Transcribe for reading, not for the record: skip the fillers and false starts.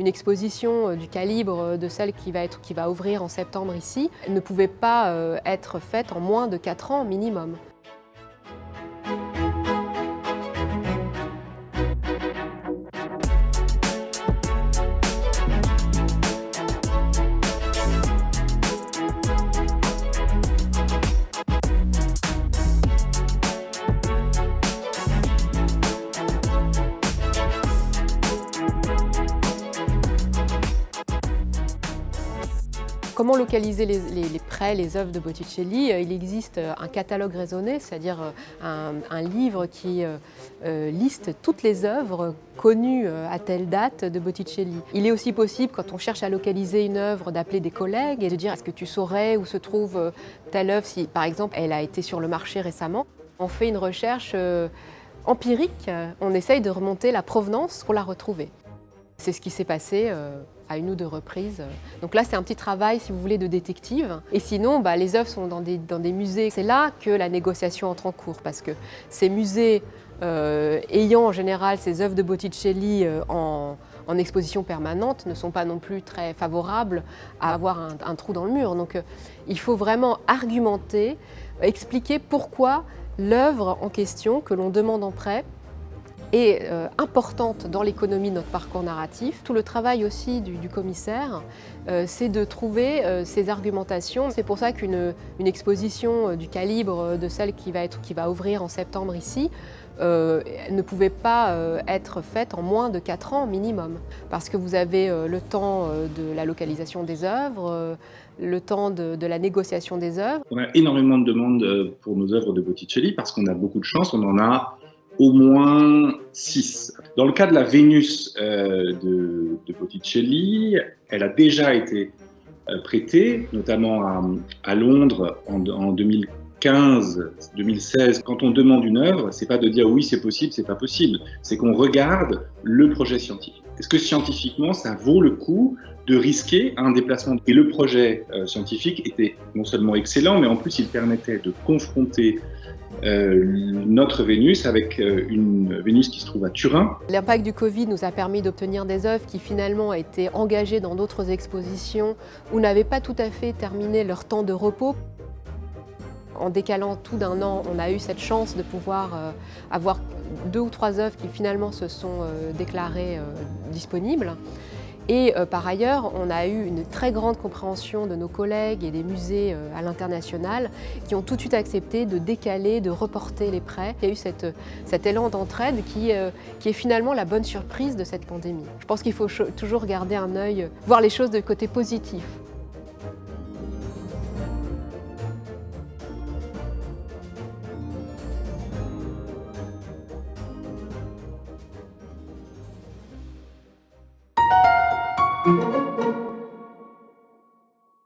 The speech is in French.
Une exposition du calibre de celle qui va ouvrir en septembre ici ne pouvait pas être faite en moins de 4 ans minimum. Comment localiser les prêts, les œuvres de Botticelli? Il existe un catalogue raisonné, c'est-à-dire un livre qui liste toutes les œuvres connues à telle date de Botticelli. Il est aussi possible, quand on cherche à localiser une œuvre, d'appeler des collègues et de dire est-ce que tu saurais où se trouve telle œuvre si, par exemple, elle a été sur le marché récemment. On fait une recherche empirique, on essaye de remonter la provenance pour la retrouver. C'est ce qui s'est passé à 1 ou 2 reprises. Donc là, c'est un petit travail, si vous voulez, de détective. Et sinon, les œuvres sont dans des musées. C'est là que la négociation entre en cours, parce que ces musées ayant en général ces œuvres de Botticelli en exposition permanente ne sont pas non plus très favorables à avoir un trou dans le mur. Donc il faut vraiment argumenter, expliquer pourquoi l'œuvre en question que l'on demande en prêt est importante dans l'économie de notre parcours narratif. Tout le travail aussi du commissaire, c'est de trouver ces argumentations. C'est pour ça qu'une exposition du calibre de celle qui va ouvrir en septembre ici ne pouvait pas être faite en moins de 4 ans minimum. Parce que vous avez le temps de la localisation des œuvres, le temps de la négociation des œuvres. On a énormément de demandes pour nos œuvres de Botticelli parce qu'on a beaucoup de chance, on en a au moins 6. Dans le cas de la Vénus de Botticelli, elle a déjà été prêtée, notamment à Londres en 2015-2016. Quand on demande une œuvre, c'est pas de dire oui c'est possible, c'est pas possible. C'est qu'on regarde le projet scientifique. Est-ce que scientifiquement ça vaut le coup de risquer un déplacement? Et le projet scientifique était non seulement excellent, mais en plus il permettait de confronter notre Vénus avec une Vénus qui se trouve à Turin. L'impact du Covid nous a permis d'obtenir des œuvres qui finalement étaient engagées dans d'autres expositions ou n'avaient pas tout à fait terminé leur temps de repos. En décalant tout d'1 an, on a eu cette chance de pouvoir avoir 2 ou 3 œuvres qui finalement se sont déclarées disponibles. Et par ailleurs, on a eu une très grande compréhension de nos collègues et des musées à l'international qui ont tout de suite accepté de décaler, de reporter les prêts. Il y a eu cet élan d'entraide qui est finalement la bonne surprise de cette pandémie. Je pense qu'il faut toujours garder un œil, voir les choses de côté positif.